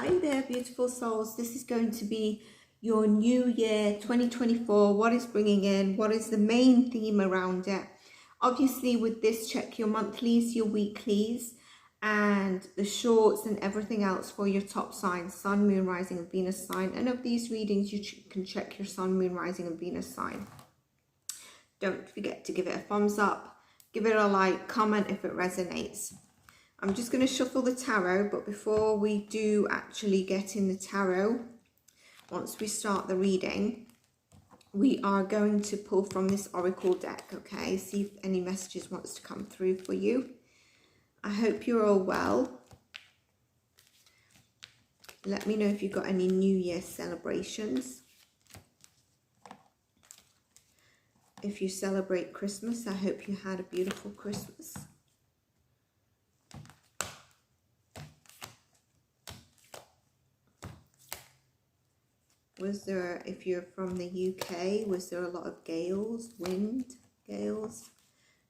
Hi there, beautiful souls. This is going to be your new year 2024. What is bringing in? What is the main theme around it? Obviously, with this, check your monthlies, your weeklies, and the shorts and everything else for your top signs, Sun, Moon, Rising, and Venus sign. And of these readings, you can check your Sun, Moon, Rising, and Venus sign. Don't forget to give it a thumbs up, give it a like, comment if it resonates. I'm just going to shuffle the tarot, but before we do actually get in the tarot, once we start the reading, we are going to pull from this oracle deck, okay? See if any messages wants to come through for you. I hope you're all well. Let me know if you've got any New Year celebrations. If you celebrate Christmas, I hope you had a beautiful Christmas. Was there, if you're from the UK, was there a lot of gales, wind gales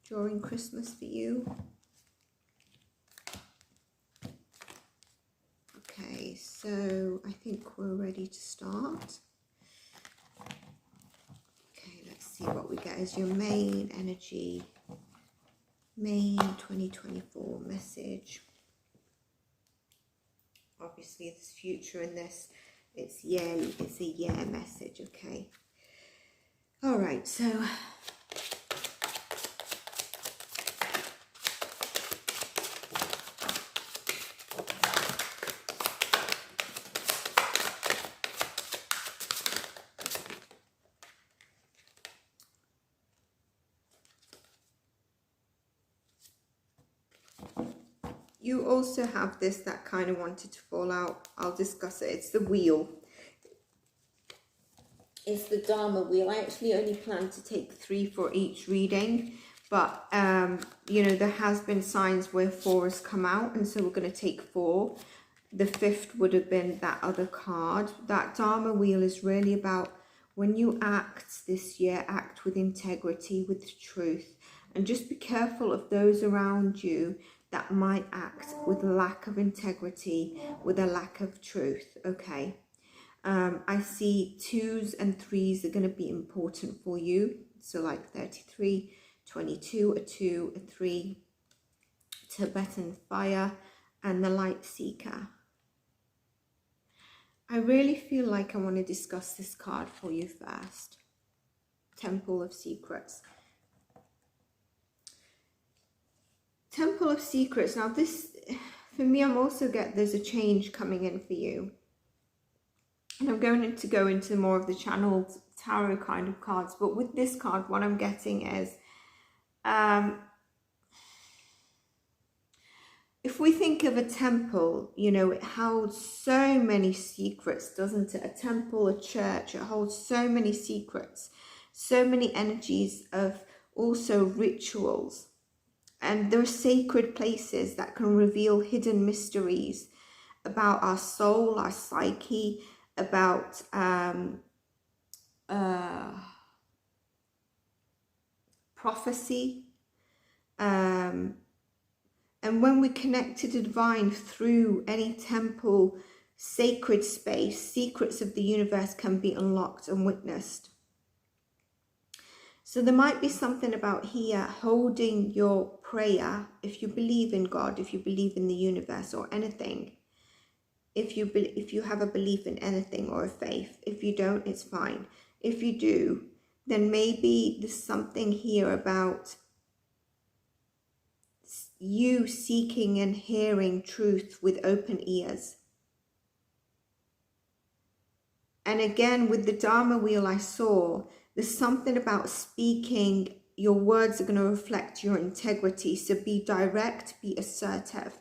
during Christmas for you? Okay, so I think we're ready to start. Okay, let's see what we get as your main energy, main 2024 message. Obviously, there's future in this. It's yearly, it's a year message, okay? All right, so you also have this that kind of wanted to fall out. I'll discuss it. It's the wheel. It's the Dharma wheel. I actually only plan to take 3 for each reading, but you know, there has been signs where 4 has come out, and so we're going to take 4. The 5th would have been that other card. That Dharma wheel is really about when you act this year, act with integrity, with truth, and just be careful of those around you that might act with lack of integrity, with a lack of truth, okay? I see 2s and 3s are going to be important for you. So like 33, 22, a 2, a 3, Tibetan fire, and the light seeker. I really feel like I want to discuss this card for you first. Temple of Secrets. Temple of Secrets. Now this, for me, I'm also there's a change coming in for you. And I'm going to go into more of the channeled tarot kind of cards. But with this card, what I'm getting is, if we think of a temple, you know, it holds so many secrets, doesn't it? A temple, a church, it holds so many secrets, so many energies of also rituals. And there are sacred places that can reveal hidden mysteries about our soul, our psyche, about prophecy. And when we connect to the divine through any temple, sacred space, secrets of the universe can be unlocked and witnessed. So there might be something about here holding your prayer, if you believe in God, if you believe in the universe or anything, if you have a belief in anything or a faith. If you don't, it's fine. If you do, then maybe there's something here about you seeking and hearing truth with open ears. And again, with the Dharma wheel I saw, there's something about speaking. Your words are going to reflect your integrity. So be direct, be assertive.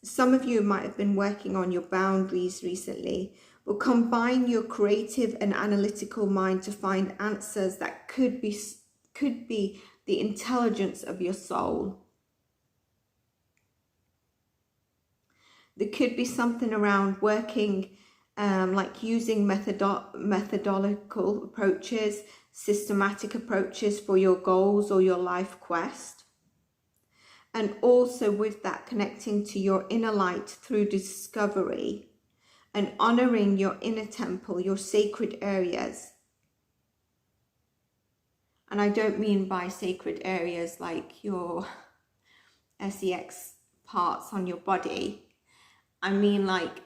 Some of you might have been working on your boundaries recently. But combine your creative and analytical mind to find answers that could be the intelligence of your soul. There could be something around working, like using methodological approaches, systematic approaches for your goals or your life quest. And also with that, connecting to your inner light through discovery and honoring your inner temple, your sacred areas. And I don't mean by sacred areas like your sex parts on your body. I mean like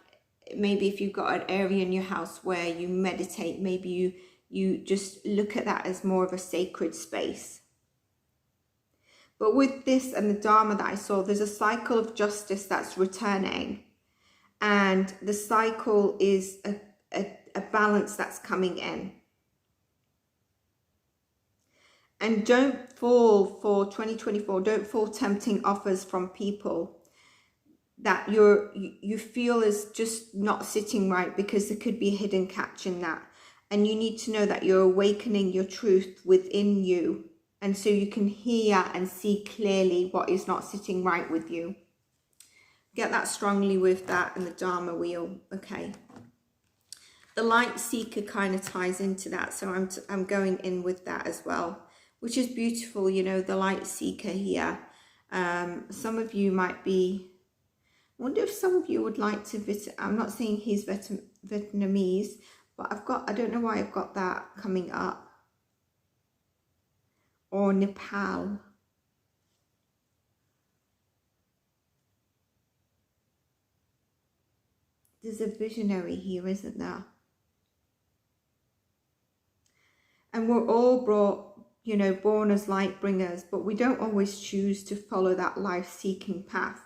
maybe if you've got an area in your house where you meditate, maybe you just look at that as more of a sacred space. But with this and the Dharma that I saw, there's a cycle of justice that's returning. And the cycle is a balance that's coming in. And don't fall for 2024, don't fall tempting offers from people that you feel is just not sitting right, because there could be a hidden catch in that. And you need to know that you're awakening your truth within you. And so you can hear and see clearly what is not sitting right with you. Get that strongly with that and the Dharma wheel. Okay. The light seeker kind of ties into that. So I'm going in with that as well, which is beautiful. You know, the light seeker here. Some of you might be, I wonder if some of you would like to visit. I'm not saying he's Vietnamese, but I don't know why I've got that coming up. Or Nepal. There's a visionary here, isn't there? And we're all born as light bringers, but we don't always choose to follow that life-seeking path.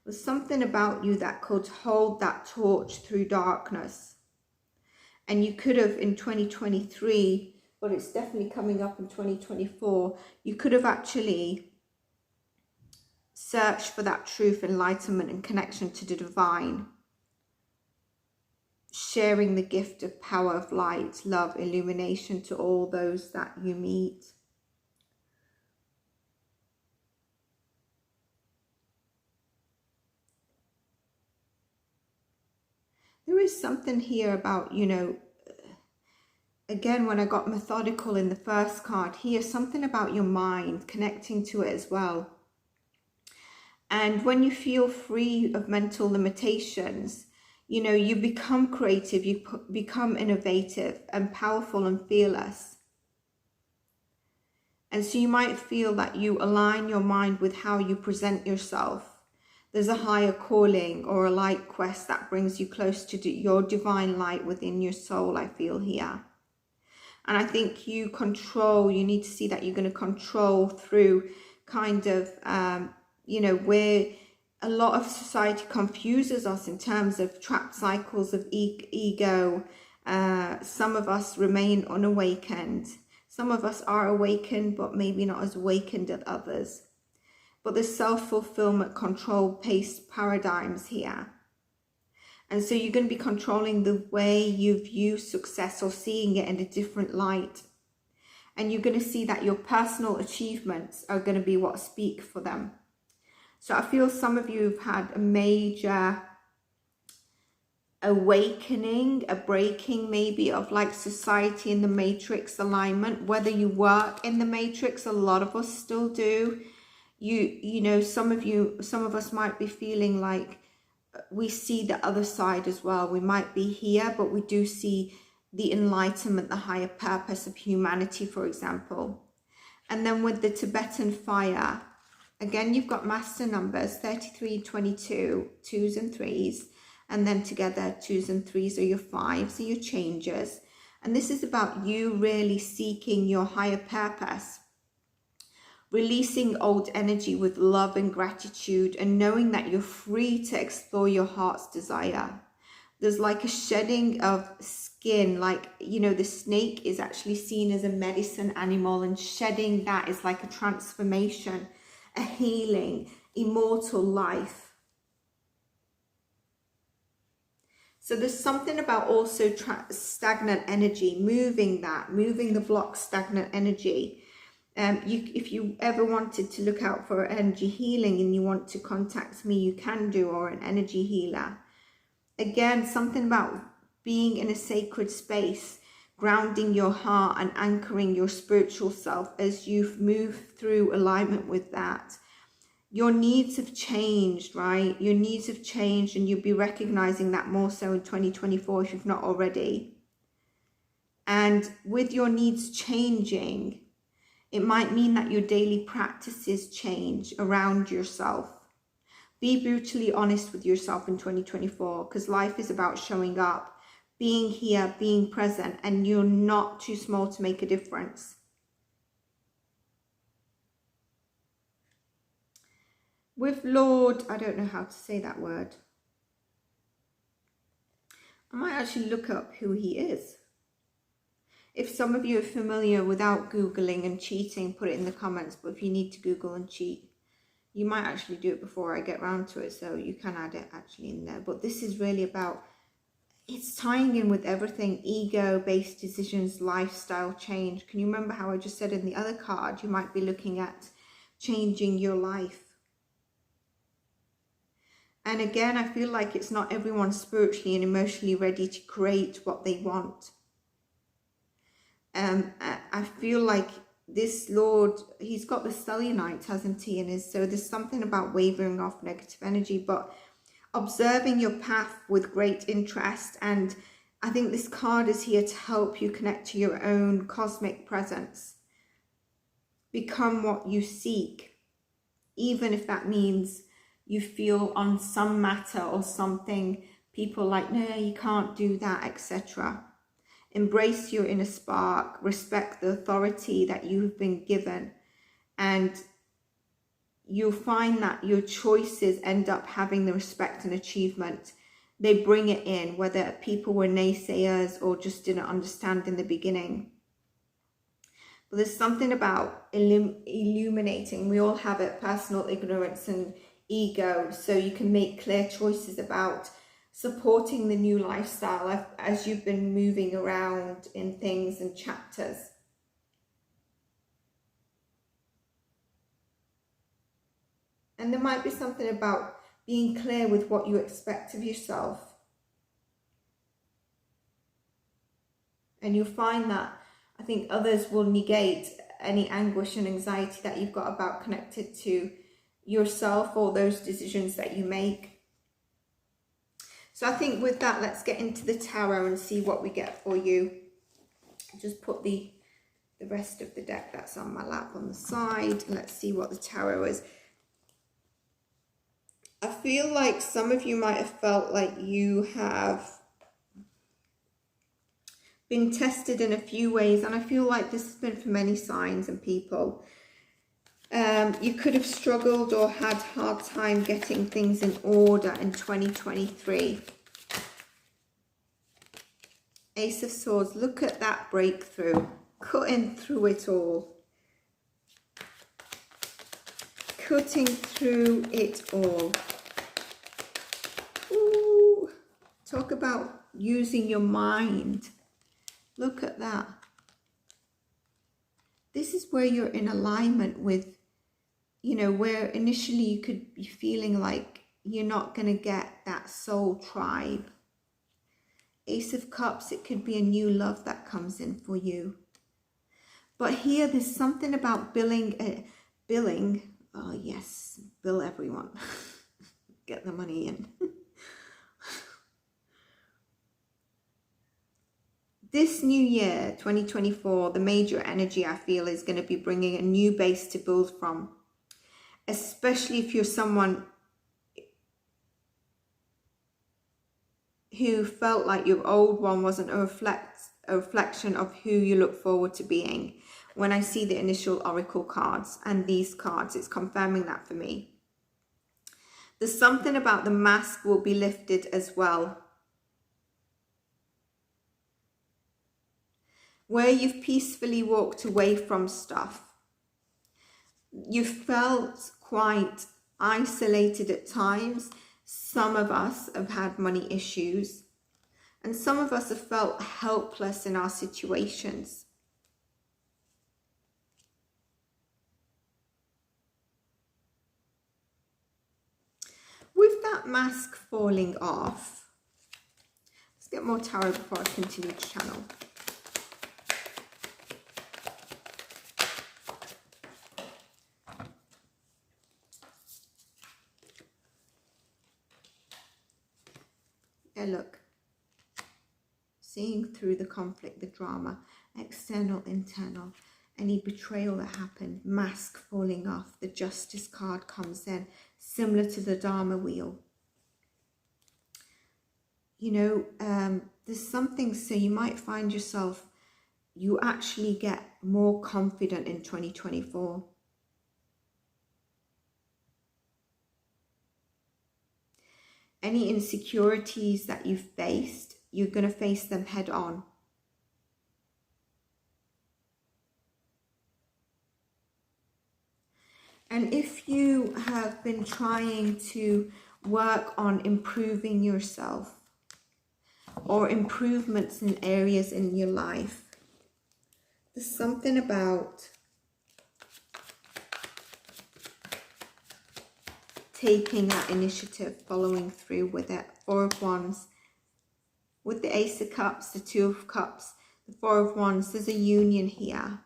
There's something about you that could hold that torch through darkness. And you could have in 2023, but it's definitely coming up in 2024, you could have actually searched for that truth, enlightenment, and connection to the divine. Sharing the gift of power of light, love, illumination to all those that you meet. There is something here about, again, when I got methodical in the first card here, something about your mind, connecting to it as well. And when you feel free of mental limitations, you become creative, you become innovative and powerful and fearless. And so you might feel that you align your mind with how you present yourself. There's a higher calling or a light quest that brings you close to your divine light within your soul, I feel here. And I think you need to see that you're going to control through kind of, where a lot of society confuses us in terms of trapped cycles of ego. Some of us remain unawakened. Some of us are awakened, but maybe not as awakened as others. But the self-fulfillment, control-based paradigms here. And so you're going to be controlling the way you view success or seeing it in a different light. And you're going to see that your personal achievements are going to be what speak for them. So I feel some of you have had a major awakening, a breaking maybe of like society in the matrix alignment. Whether you work in the matrix, a lot of us still do. Some of us might be feeling like we see the other side as well. We might be here, but we do see the enlightenment, the higher purpose of humanity, for example. And then with the Tibetan fire, again, you've got master numbers, 33, 22, 2s and 3s. And then together, 2s and 3s are your 5s, are your changes. And this is about you really seeking your higher purpose. Releasing old energy with love and gratitude, and knowing that you're free to explore your heart's desire. There's like a shedding of skin, like, the snake is actually seen as a medicine animal, and shedding that is like a transformation, a healing, immortal life. So there's something about also stagnant energy, moving the block, stagnant energy. If you ever wanted to look out for energy healing and you want to contact me, you can do, or an energy healer. Again, something about being in a sacred space, grounding your heart and anchoring your spiritual self as you move through alignment with that. your needs have changed, right? Your needs have changed, and you'll be recognizing that more so in 2024 if you've not already. And with your needs changing, it might mean that your daily practices change around yourself. Be brutally honest with yourself in 2024, because life is about showing up, being here, being present, and you're not too small to make a difference. With Lord, I don't know how to say that word. I might actually look up who he is. If some of you are familiar without Googling and cheating, put it in the comments. But if you need to Google and cheat, you might actually do it before I get round to it. So you can add it actually in there. But this is really about, it's tying in with everything, ego-based decisions, lifestyle change. Can you remember how I just said in the other card, you might be looking at changing your life. And again, I feel like it's not everyone spiritually and emotionally ready to create what they want. I feel like this Lord, he's got the Stellionite, hasn't he? And so there's something about wavering off negative energy, but observing your path with great interest. And I think this card is here to help you connect to your own cosmic presence. Become what you seek, even if that means you feel on some matter or something, people like, no, you can't do that, etc. Embrace your inner spark, respect the authority that you've been given, and you'll find that your choices end up having the respect and achievement. They bring it in, whether people were naysayers or just didn't understand in the beginning. But there's something about illuminating. We all have it, personal ignorance and ego, so you can make clear choices about supporting the new lifestyle as you've been moving around in things and chapters. And there might be something about being clear with what you expect of yourself. And you'll find that, I think, others will negate any anguish and anxiety that you've got about connected to yourself or those decisions that you make. So I think with that, let's get into the tarot and see what we get for you. Just put the rest of the deck that's on my lap on the side. Let's see what the tarot is. I feel like some of you might have felt like you have been tested in a few ways, and I feel like this has been for many signs and people. You could have struggled or had a hard time getting things in order in 2023. Ace of Swords, look at that breakthrough, cutting through it all. Cutting through it all. Ooh, talk about using your mind. Look at that. This is where you're in alignment with, you know, where initially you could be feeling like you're not going to get that soul tribe. Ace of Cups, it could be a new love that comes in for you. But here there's something about billing. Oh yes, bill everyone. Get the money in. This new year, 2024, the major energy I feel is going to be bringing a new base to build from. Especially if you're someone who felt like your old one wasn't a reflection of who you look forward to being. When I see the initial oracle cards and these cards, it's confirming that for me. There's something about the mask will be lifted as well. Where you've peacefully walked away from stuff. You felt quite isolated at times. Some of us have had money issues, and some of us have felt helpless in our situations. With that mask falling off, let's get more tarot before I continue to channel. seeing through the conflict, the drama, external, internal, any betrayal that happened, mask falling off, the justice card comes in, similar to the Dharma wheel. You know, there's something, so you might find yourself, you actually get more confident in 2024. Any insecurities that you've faced, you're going to face them head on. And if you have been trying to work on improving yourself or improvements in areas in your life, there's something about taking that initiative, following through with it. Four of Wands. With the Ace of Cups, the Two of Cups, the Four of Wands, there's a union here.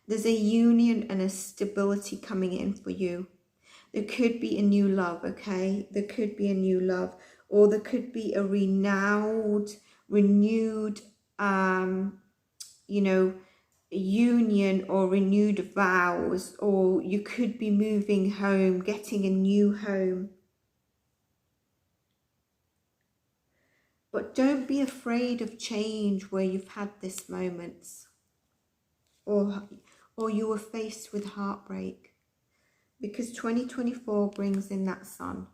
There's a union and a stability coming in for you. There could be a new love, okay? There could be a new love. Or there could be a renewed, you know, union or renewed vows. Or you could be moving home, getting a new home. But don't be afraid of change where you've had this moments. Or you were faced with heartbreak. Because 2024 brings in that sun.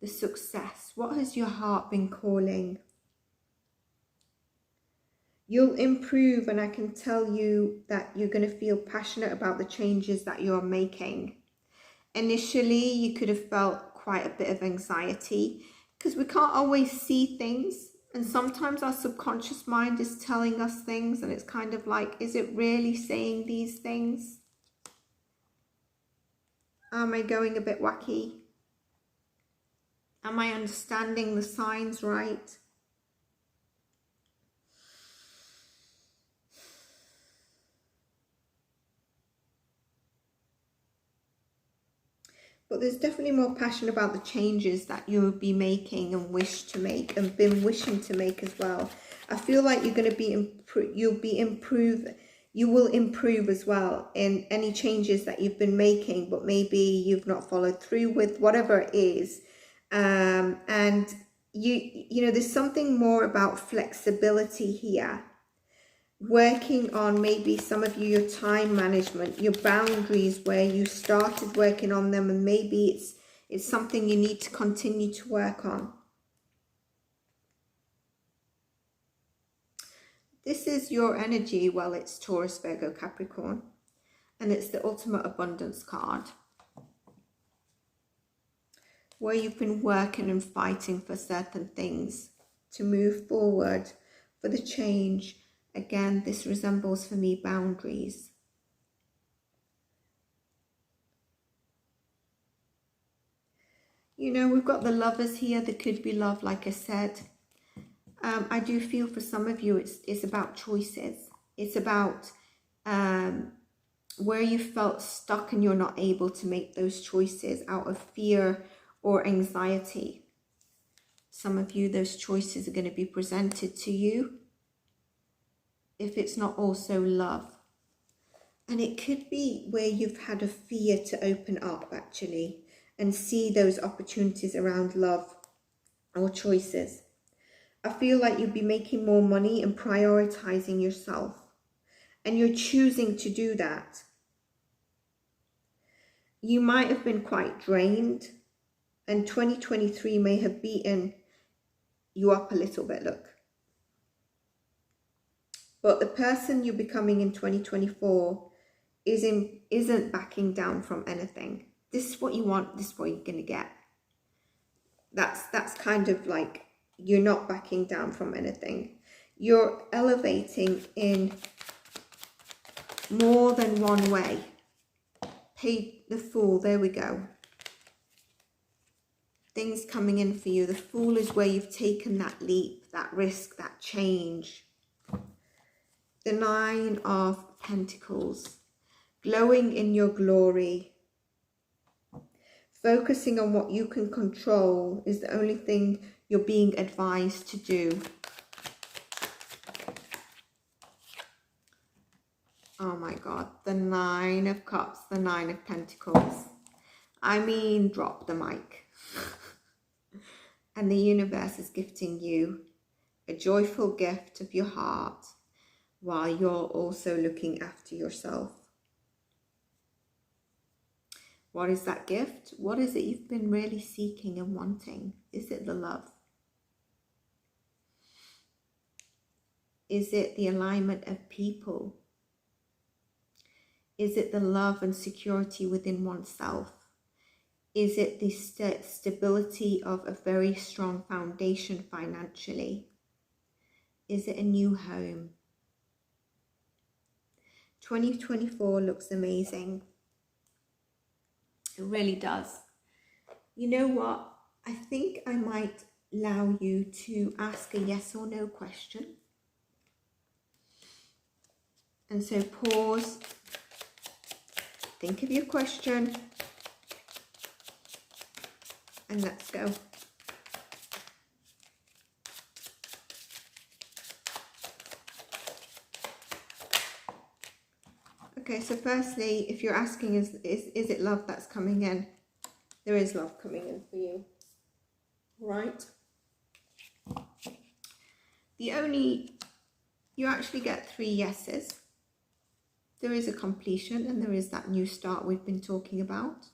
The success. What has your heart been calling? You'll improve, and I can tell you that you're going to feel passionate about the changes that you're making. Initially, you could have felt quite a bit of anxiety because we can't always see things. And sometimes our subconscious mind is telling us things and it's kind of like, is it really saying these things? Am I going a bit wacky? Am I understanding the signs right? But there's definitely more passion about the changes that you'll be making and wish to make and been wishing to make as well. I feel like you're going to be you will improve as well in any changes that you've been making, but maybe you've not followed through with, whatever it is. And you know, there's something more about flexibility here. Working on maybe some of you, your time management, your boundaries where you started working on them, and maybe it's something you need to continue to work on. This is your energy. Well, it's Taurus, Virgo, Capricorn, and it's the ultimate abundance card, where you've been working and fighting for certain things to move forward, for the change. Again, this resembles for me boundaries. You know, we've got the Lovers here. There could be love, like I said. I do feel for some of you it's about choices. It's about where you felt stuck and you're not able to make those choices out of fear or anxiety. Some of you, those choices are going to be presented to you. If it's not also love. And it could be where you've had a fear to open up actually and see those opportunities around love or choices. I feel like you'll be making more money and prioritizing yourself. And you're choosing to do that. You might have been quite drained, and 2023 may have beaten you up a little bit, look. But the person you're becoming in 2024 isn't backing down from anything. This is what you want, this is what you're going to get. That's kind of like, you're not backing down from anything. You're elevating in more than one way. Pay the Fool, there we go. Things coming in for you. The Fool is where you've taken that leap, that risk, that change. The Nine of Pentacles, glowing in your glory. Focusing on what you can control is the only thing you're being advised to do. Oh my God, the Nine of Cups, the Nine of Pentacles. I mean, drop the mic. And the universe is gifting you a joyful gift of your heart while you're also looking after yourself. What is that gift? What is it you've been really seeking and wanting? Is it the love? Is it the alignment of people? Is it the love and security within oneself? Is it the stability of a very strong foundation financially? Is it a new home? 2024 looks amazing. It really does. You know what? I think I might allow you to ask a yes or no question. And so pause, think of your question, and let's go. Okay, so firstly, if you're asking, is it love that's coming in? There is love coming in for you, right? You actually get 3 yeses. There is a completion and there is that new start we've been talking about.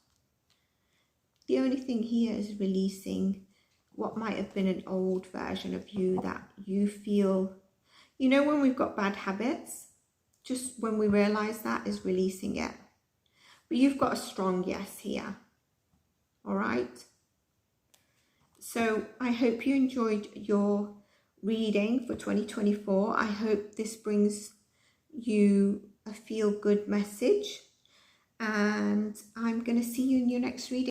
The only thing here is releasing what might have been an old version of you that you feel, you know, when we've got bad habits, just when we realize that is releasing it. But you've got a strong yes here. All right. So I hope you enjoyed your reading for 2024. I hope this brings you a feel-good message. And I'm going to see you in your next reading.